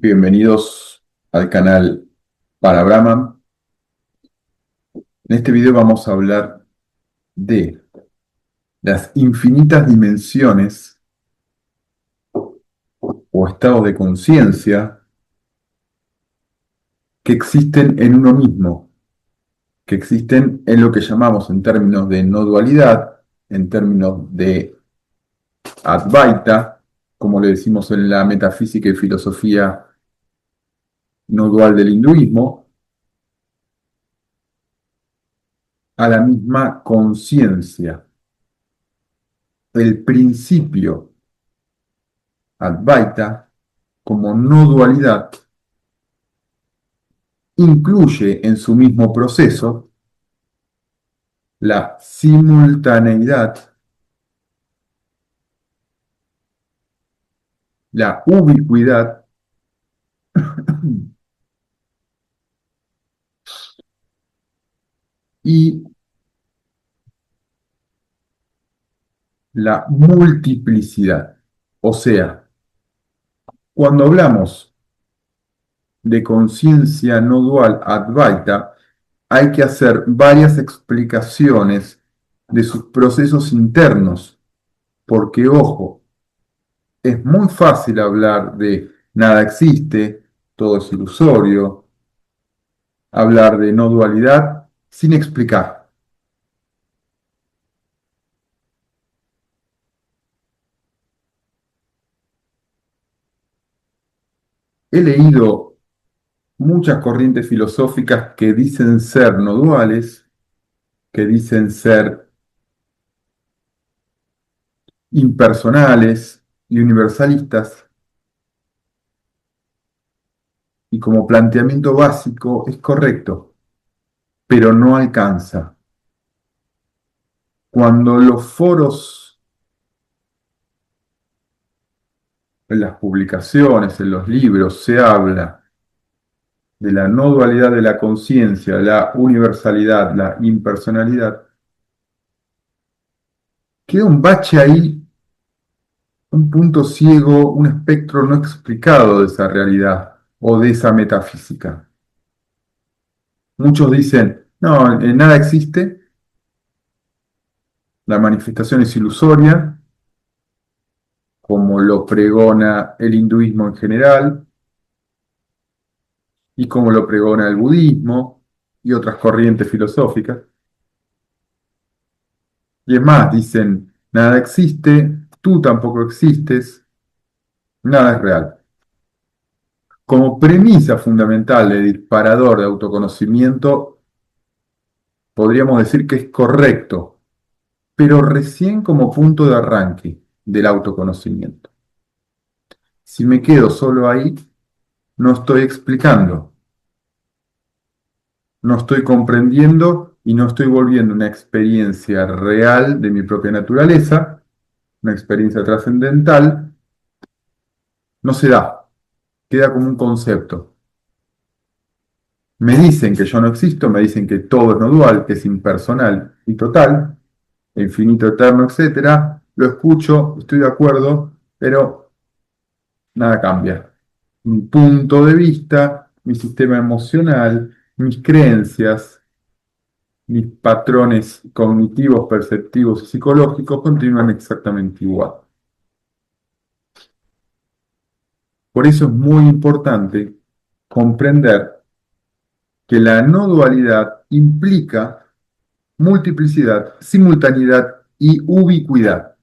Bienvenidos al canal para Brahman. En este video vamos a hablar de las infinitas dimensiones o estados de conciencia que existen en uno mismo, que existen en lo que llamamos en términos de no dualidad, en términos de Advaita, como le decimos en la metafísica y filosofía no dual del hinduismo, a la misma conciencia. El principio Advaita, como no dualidad, incluye en su mismo proceso la simultaneidad, la ubicuidad y la multiplicidad. O sea, cuando hablamos de conciencia no dual Advaita, hay que hacer varias explicaciones de sus procesos internos, porque, ojo, es muy fácil hablar de nada existe, todo es ilusorio, hablar de no dualidad sin explicar. He leído muchas corrientes filosóficas que dicen ser no duales, que dicen ser impersonales y universalistas, y como planteamiento básico es correcto, pero no alcanza. Cuando los foros, en las publicaciones, en los libros, se habla de la no dualidad de la conciencia, la universalidad, la impersonalidad, queda un bache ahí, un punto ciego, un espectro no explicado de esa realidad o de esa metafísica. Muchos dicen, no, nada existe, la manifestación es ilusoria, como lo pregona el hinduismo en general y como lo pregona el budismo y otras corrientes filosóficas. Y es más, dicen, nada existe, tú tampoco existes, nada es real. Como premisa fundamental de disparador de autoconocimiento, podríamos decir que es correcto, pero recién como punto de arranque del autoconocimiento. Si me quedo solo ahí, no estoy explicando, no estoy comprendiendo y no estoy volviendo una experiencia real de mi propia naturaleza, una experiencia trascendental, no se da, queda como un concepto. Me dicen que yo no existo, me dicen que todo es no dual, que es impersonal y total, infinito, eterno, etcétera. Lo escucho, estoy de acuerdo, pero nada cambia. Mi punto de vista, mi sistema emocional, mis creencias, mis patrones cognitivos, perceptivos y psicológicos continúan exactamente igual. Por eso es muy importante comprender que la no dualidad implica multiplicidad, simultaneidad y ubicuidad.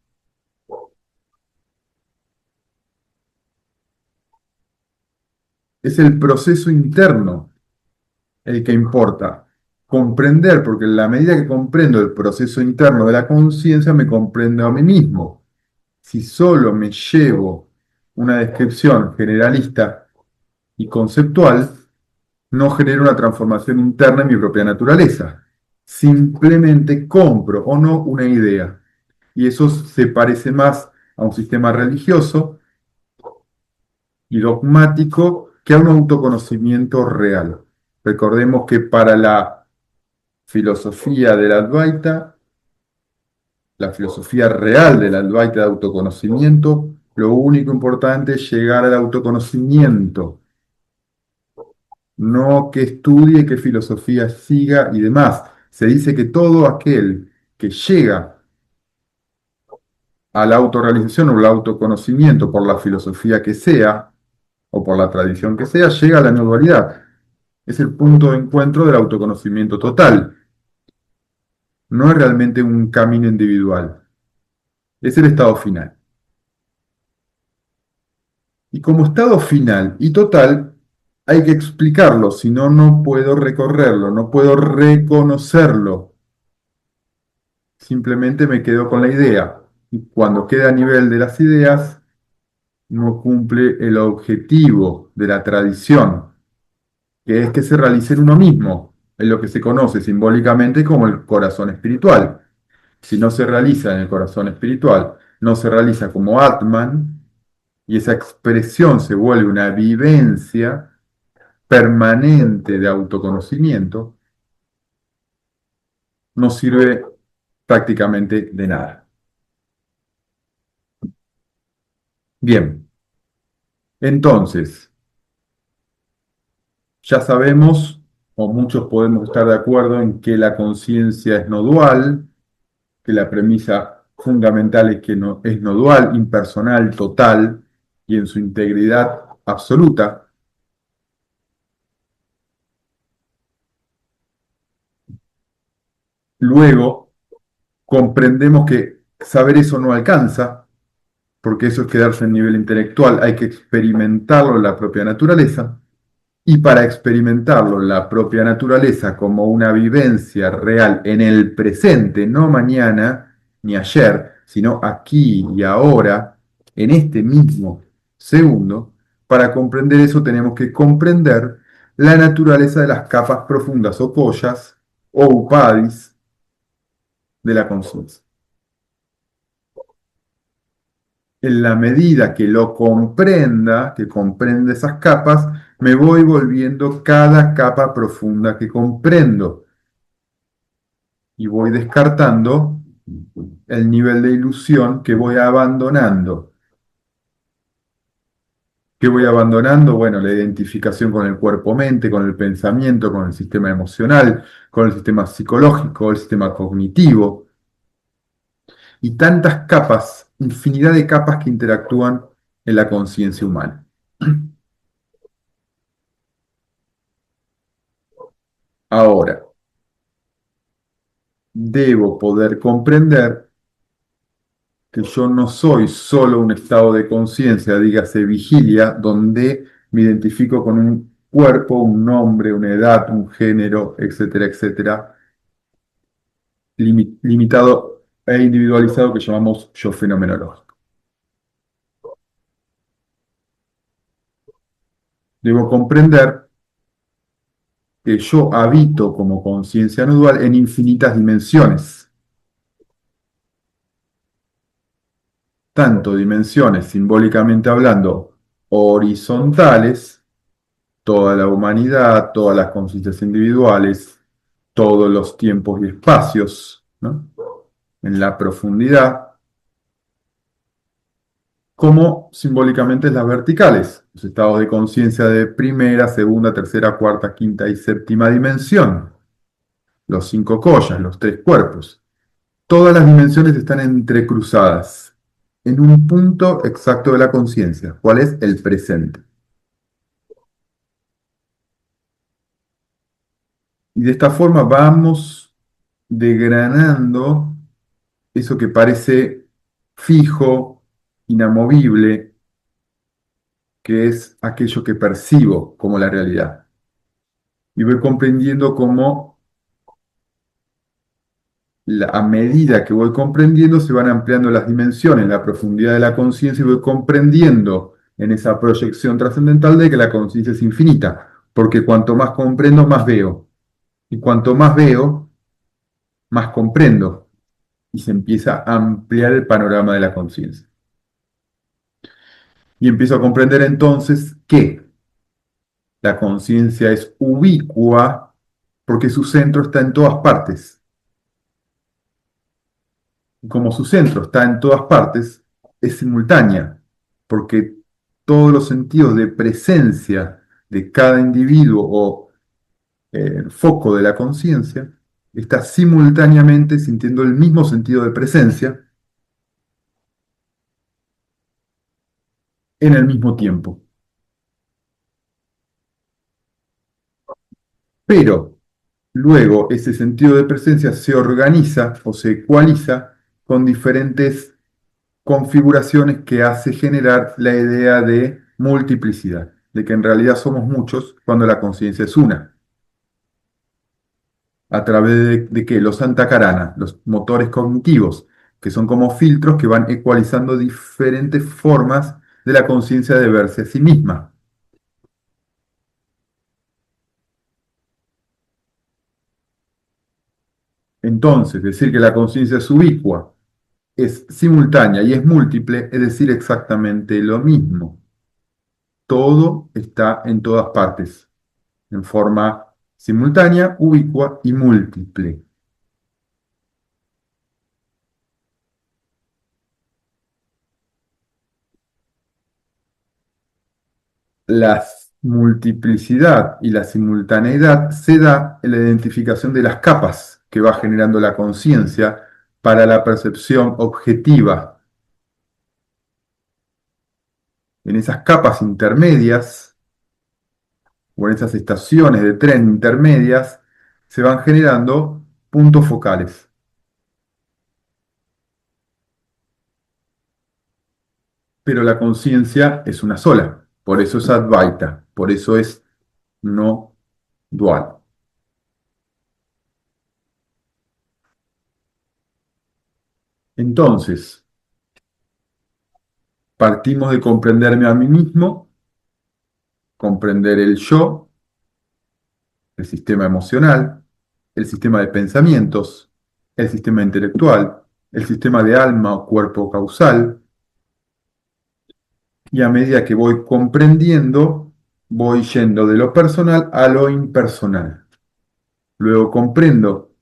Es el proceso interno el que importa. Comprender, porque en la medida que comprendo el proceso interno de la conciencia, me comprendo a mí mismo. Si solo me llevo una descripción generalista y conceptual, no genero una transformación interna en mi propia naturaleza. Simplemente compro o no una idea. Y eso se parece más a un sistema religioso y dogmático que a un autoconocimiento real. Recordemos que para la filosofía del Advaita, la filosofía real del Advaita de autoconocimiento, lo único importante es llegar al autoconocimiento, no que estudie, qué filosofía siga y demás. Se dice que todo aquel que llega a la autorrealización o al autoconocimiento por la filosofía que sea, o por la tradición que sea, llega a la no dualidad. Es el punto de encuentro del autoconocimiento total. No es realmente un camino individual, es el estado final. Y como estado final y total, hay que explicarlo, si no, no puedo recorrerlo, no puedo reconocerlo. Simplemente me quedo con la idea. Y cuando queda a nivel de las ideas, no cumple el objetivo de la tradición, que es que se realice en uno mismo, en lo que se conoce simbólicamente como el corazón espiritual. Si no se realiza en el corazón espiritual, no se realiza como Atman, y esa expresión se vuelve una vivencia permanente de autoconocimiento, no sirve prácticamente de nada. Bien, entonces, ya sabemos, o muchos podemos estar de acuerdo en que la conciencia es no dual, que la premisa fundamental es que no, es no dual, impersonal, total y en su integridad absoluta. Luego, comprendemos que saber eso no alcanza, porque eso es quedarse en nivel intelectual, hay que experimentarlo en la propia naturaleza. Y para experimentarlo, la propia naturaleza como una vivencia real en el presente, no mañana ni ayer, sino aquí y ahora, en este mismo segundo, para comprender eso tenemos que comprender la naturaleza de las capas profundas o collas o upadis de la conciencia. En la medida que lo comprenda, que comprende esas capas, me voy volviendo cada capa profunda que comprendo y voy descartando el nivel de ilusión que voy abandonando. ¿Qué voy abandonando? Bueno, la identificación con el cuerpo-mente, con el pensamiento, con el sistema emocional, con el sistema psicológico, el sistema cognitivo, y tantas capas, infinidad de capas que interactúan en la conciencia humana. Ahora, debo poder comprender que yo no soy solo un estado de conciencia, dígase vigilia, donde me identifico con un cuerpo, un nombre, una edad, un género, etcétera, etcétera, limitado e individualizado que llamamos yo fenomenológico. Debo comprender que yo habito como conciencia no dual en infinitas dimensiones, tanto dimensiones simbólicamente hablando horizontales, toda la humanidad, todas las conciencias individuales, todos los tiempos y espacios, ¿no? En la profundidad, como simbólicamente las verticales, los estados de conciencia de primera, segunda, tercera, cuarta, quinta y séptima dimensión, los cinco collas, los tres cuerpos. Todas las dimensiones están entrecruzadas en un punto exacto de la conciencia, ¿cuál es el presente? Y de esta forma vamos degranando eso que parece fijo, inamovible, que es aquello que percibo como la realidad. Y voy comprendiendo cómo a medida que voy comprendiendo se van ampliando las dimensiones, la profundidad de la conciencia y voy comprendiendo en esa proyección trascendental de que la conciencia es infinita, porque cuanto más comprendo, más veo. Y cuanto más veo, más comprendo. Y se empieza a ampliar el panorama de la conciencia. Y empiezo a comprender entonces que la conciencia es ubicua porque su centro está en todas partes. Y como su centro está en todas partes, es simultánea, porque todos los sentidos de presencia de cada individuo o foco de la conciencia está simultáneamente sintiendo el mismo sentido de presencia en el mismo tiempo. Pero luego ese sentido de presencia se organiza o se ecualiza con diferentes configuraciones que hace generar la idea de multiplicidad, de que en realidad somos muchos cuando la conciencia es una, a través de que los antacarana, los motores cognitivos, que son como filtros que van ecualizando diferentes formas de la conciencia de verse a sí misma. Entonces, decir que la conciencia es ubicua, es simultánea y es múltiple, es decir exactamente lo mismo. Todo está en todas partes, en forma simultánea, ubicua y múltiple. La multiplicidad y la simultaneidad se da en la identificación de las capas que va generando la conciencia para la percepción objetiva. En esas capas intermedias o en esas estaciones de tren intermedias se van generando puntos focales. Pero la conciencia es una sola, por eso es Advaita, por eso es no dual. Entonces, partimos de comprenderme a mí mismo, comprender el yo, el sistema emocional, el sistema de pensamientos, el sistema intelectual, el sistema de alma o cuerpo causal, y a medida que voy comprendiendo, voy yendo de lo personal a lo impersonal. Luego comprendo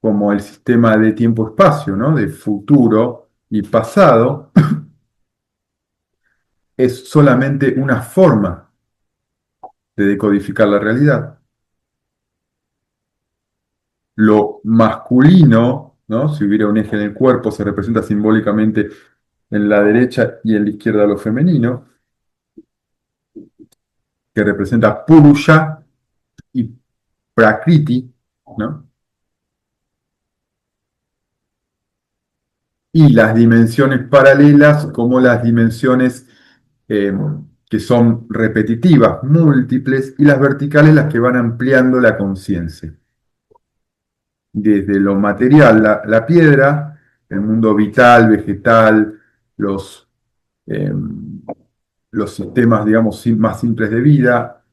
como el sistema de tiempo-espacio, ¿no? De futuro y pasado, es solamente una forma de decodificar la realidad. Lo masculino, ¿no? Si hubiera un eje en el cuerpo, se representa simbólicamente en la derecha y en la izquierda lo femenino, que representa Purusha y Prakriti, ¿no? Y las dimensiones paralelas como las dimensiones eh, que son repetitivas, múltiples, y las verticales las que van ampliando la conciencia. Desde lo material, la piedra, el mundo vital, vegetal, los, eh, los sistemas, digamos, más simples de vida.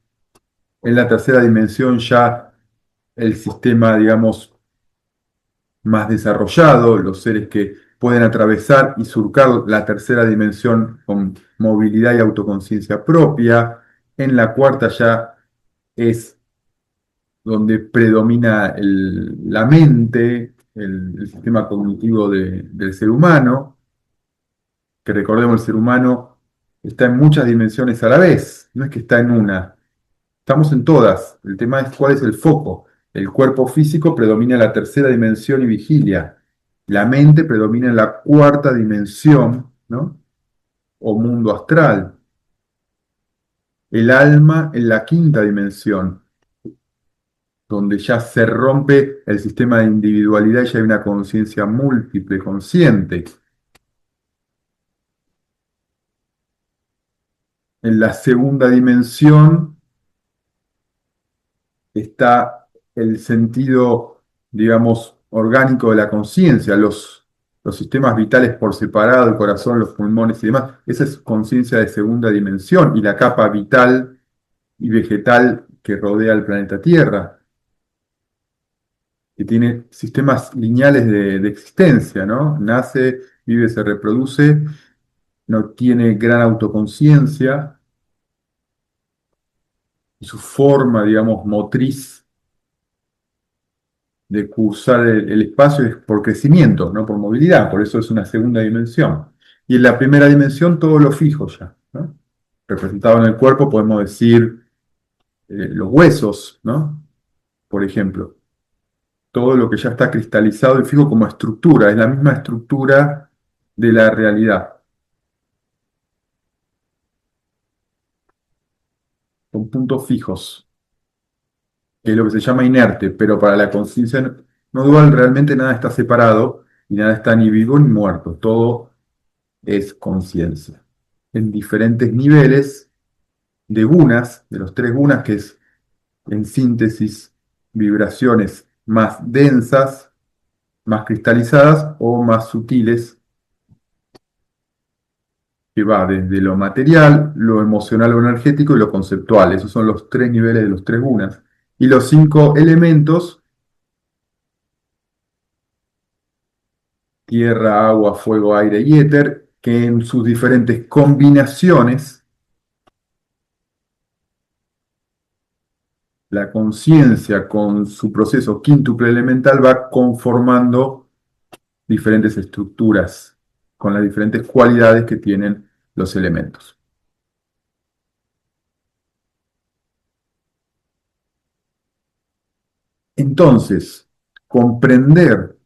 En la tercera dimensión ya el sistema, digamos, más desarrollado, los seres que pueden atravesar y surcar la tercera dimensión con movilidad y autoconciencia propia. En la cuarta ya es donde predomina la mente, el sistema cognitivo del ser humano, que recordemos el ser humano está en muchas dimensiones a la vez, no es que está en una, estamos en todas. El tema es cuál es el foco. El cuerpo físico predomina en la tercera dimensión y vigilia. La mente predomina en la cuarta dimensión, ¿no? O mundo astral. El alma en la quinta dimensión, donde ya se rompe el sistema de individualidad y ya hay una conciencia múltiple, consciente. En la segunda dimensión está el sentido, digamos, orgánico de la conciencia, los sistemas vitales por separado, el corazón, los pulmones y demás. Esa es conciencia de segunda dimensión y la capa vital y vegetal que rodea el planeta Tierra, que tiene sistemas lineales de existencia, ¿no? Nace, vive, se reproduce, no tiene gran autoconciencia y su forma, digamos, motriz de cursar el espacio es por crecimiento, no por movilidad, por eso es una segunda dimensión. Y en la primera dimensión todo lo fijo ya, ¿no? Representado en el cuerpo podemos decir los huesos, ¿no? Por ejemplo, todo lo que ya está cristalizado y fijo como estructura, es la misma estructura de la realidad, con puntos fijos, que es lo que se llama inerte, pero para la conciencia no dual realmente nada está separado y nada está ni vivo ni muerto, todo es conciencia. En diferentes niveles de gunas, de los tres gunas, que es en síntesis vibraciones más densas, más cristalizadas o más sutiles, que va desde lo material, lo emocional o energético y lo conceptual. Esos son los tres niveles de los tres gunas. Y los cinco elementos, tierra, agua, fuego, aire y éter, que en sus diferentes combinaciones, la conciencia con su proceso quíntuple elemental va conformando diferentes estructuras con las diferentes cualidades que tienen los elementos. Entonces, comprender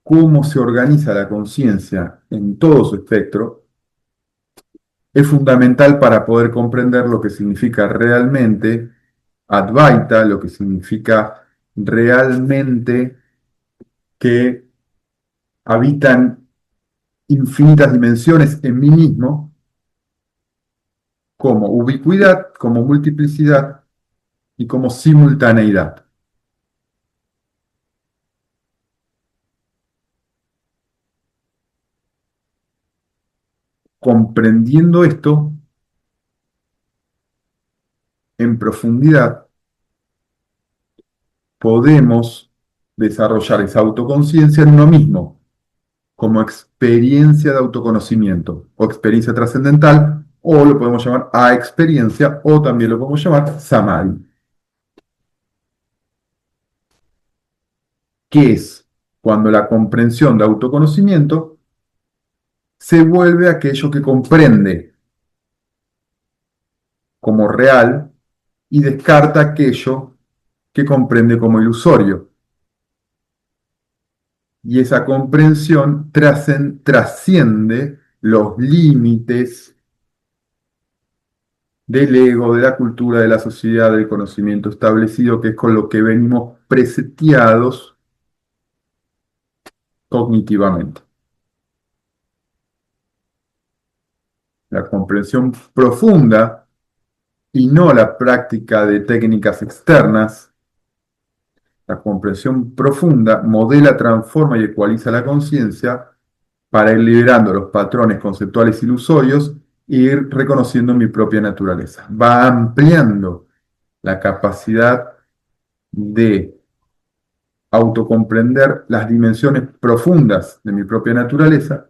cómo se organiza la conciencia en todo su espectro es fundamental para poder comprender lo que significa realmente Advaita, lo que significa realmente que habitan infinitas dimensiones en mí mismo, como ubicuidad, como multiplicidad y como simultaneidad. Comprendiendo esto en profundidad, podemos desarrollar esa autoconciencia en uno mismo, como experiencia de autoconocimiento o experiencia trascendental, o lo podemos llamar a experiencia, o también lo podemos llamar samadhi, que es cuando la comprensión de autoconocimiento se vuelve aquello que comprende como real y descarta aquello que comprende como ilusorio. Y esa comprensión trasciende los límites del ego, de la cultura, de la sociedad, del conocimiento establecido, que es con lo que venimos preseteados cognitivamente. La comprensión profunda y no la práctica de técnicas externas, la comprensión profunda modela, transforma y ecualiza la conciencia para ir liberando los patrones conceptuales ilusorios e ir reconociendo mi propia naturaleza. Va ampliando la capacidad de autocomprender las dimensiones profundas de mi propia naturaleza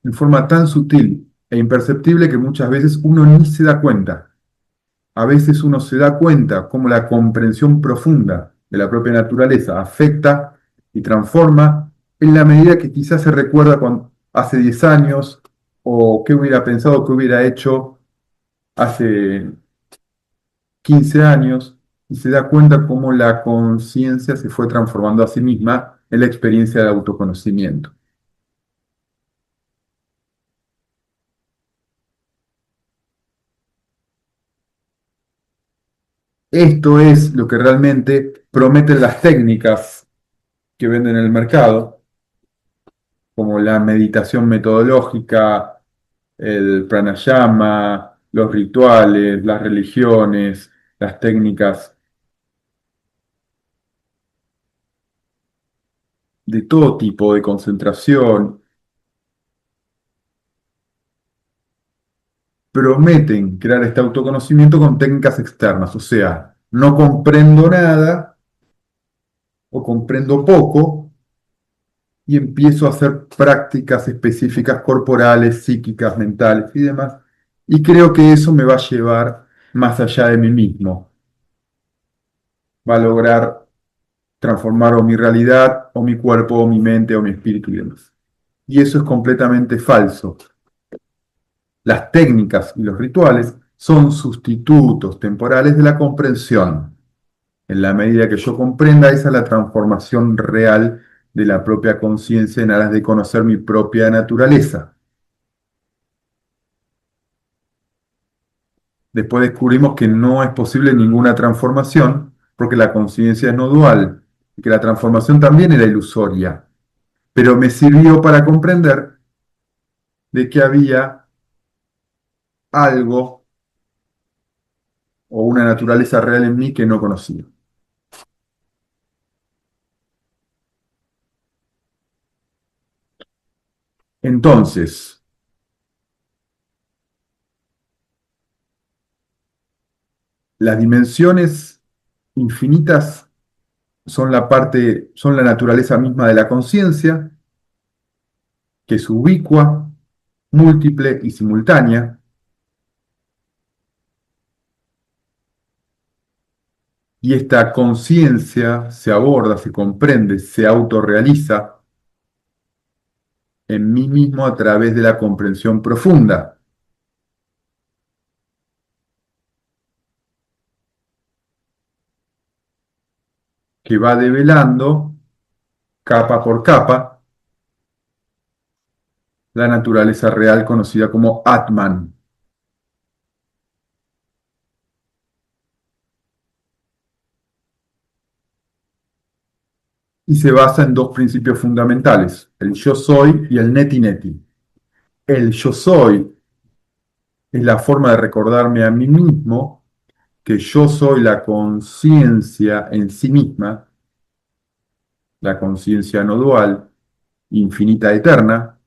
en forma tan sutil e imperceptible que muchas veces uno ni se da cuenta. A veces uno se da cuenta cómo la comprensión profunda de la propia naturaleza afecta y transforma en la medida que quizás se recuerda cuando hace 10 años o qué hubiera pensado, qué hubiera hecho hace 15 años y se da cuenta cómo la conciencia se fue transformando a sí misma en la experiencia de autoconocimiento. Esto es lo que realmente prometen las técnicas que venden en el mercado, como la meditación metodológica, el pranayama, los rituales, las religiones, las técnicas de todo tipo de concentración, prometen crear este autoconocimiento con técnicas externas, o sea, no comprendo nada o comprendo poco y empiezo a hacer prácticas específicas corporales, psíquicas, mentales y demás, y creo que eso me va a llevar más allá de mí mismo, va a lograr transformar o mi realidad, o mi cuerpo, o mi mente, o mi espíritu y demás. Y eso es completamente falso. Las técnicas y los rituales son sustitutos temporales de la comprensión. En la medida que yo comprenda, esa es la transformación real de la propia conciencia en aras de conocer mi propia naturaleza. Después descubrimos que no es posible ninguna transformación porque la conciencia es no dual y que la transformación también era ilusoria. Pero me sirvió para comprender de que había algo o una naturaleza real en mí que no conocía. Entonces, las dimensiones infinitas son la naturaleza misma de la conciencia, que es ubicua, múltiple y simultánea, y esta conciencia se aborda, se comprende, se autorrealiza en mí mismo a través de la comprensión profunda, que va develando capa por capa la naturaleza real conocida como Atman, y se basa en dos principios fundamentales, el yo soy y el neti neti. El yo soy es la forma de recordarme a mí mismo que yo soy la conciencia en sí misma, la conciencia no dual, infinita, eterna,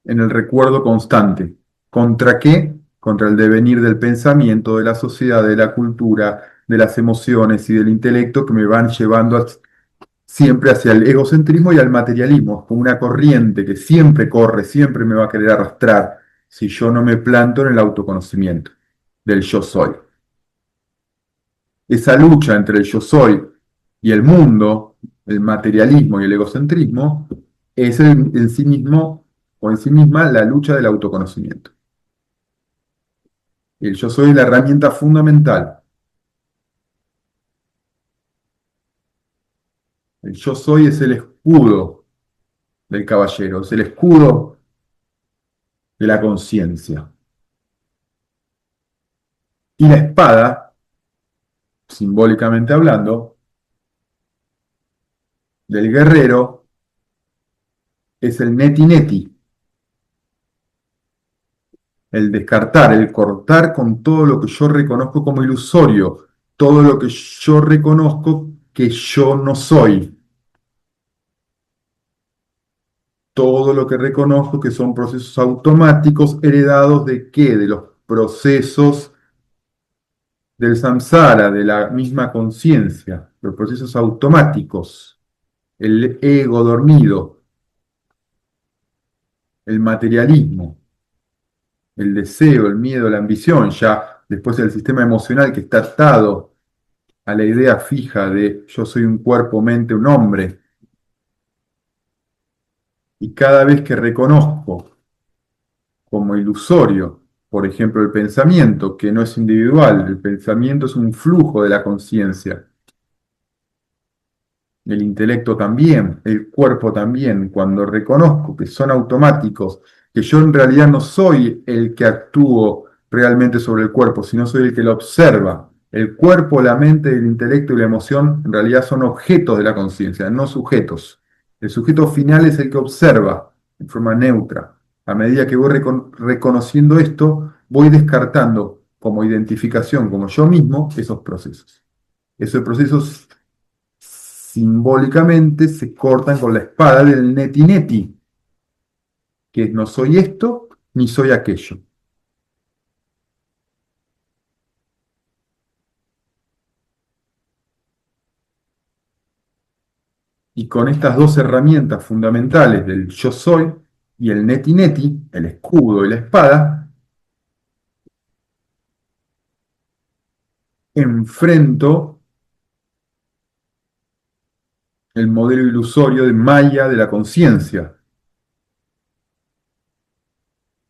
en el recuerdo constante. ¿Contra qué? Contra el devenir del pensamiento, de la sociedad, de la cultura, de las emociones y del intelecto que me van llevando siempre hacia el egocentrismo y al materialismo, como una corriente que siempre corre, siempre me va a querer arrastrar si yo no me planto en el autoconocimiento del yo soy. Esa lucha entre el yo soy y el mundo, el materialismo y el egocentrismo, es en sí mismo o en sí misma la lucha del autoconocimiento. El yo soy es la herramienta fundamental. El yo soy es el escudo del caballero, es el escudo de la conciencia. Y la espada, simbólicamente hablando, del guerrero es el neti neti, el descartar, el cortar con todo lo que yo reconozco como ilusorio, todo lo que yo reconozco que yo no soy, todo lo que reconozco que son procesos automáticos heredados de qué, de los procesos del samsara, de la misma conciencia, los procesos automáticos, el ego dormido, el materialismo, el deseo, el miedo, la ambición, ya después el sistema emocional que está atado a la idea fija de yo soy un cuerpo, mente, un hombre, y cada vez que reconozco como ilusorio, por ejemplo, el pensamiento, que no es individual, el pensamiento es un flujo de la conciencia, el intelecto también, el cuerpo también, cuando reconozco que son automáticos, que yo en realidad no soy el que actúo realmente sobre el cuerpo, sino soy el que lo observa. El cuerpo, la mente, el intelecto y la emoción en realidad son objetos de la conciencia, no sujetos. El sujeto final es el que observa en forma neutra. A medida que voy reconociendo esto, voy descartando como identificación, como yo mismo, esos procesos. Esos procesos simbólicamente se cortan con la espada del neti neti, que es no soy esto ni soy aquello. Y con estas dos herramientas fundamentales del yo soy y el neti neti, el escudo y la espada, enfrento el modelo ilusorio de Maya de la conciencia,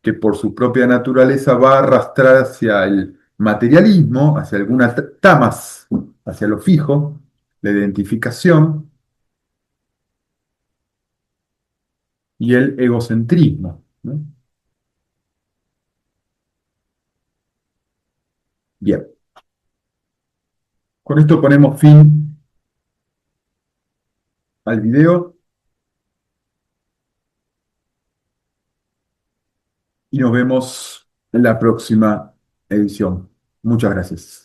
que por su propia naturaleza va a arrastrar hacia el materialismo, hacia algunas tamas, hacia lo fijo, la identificación y el egocentrismo, ¿no? Bien, con esto ponemos fin al video y nos vemos en la próxima edición. Muchas gracias.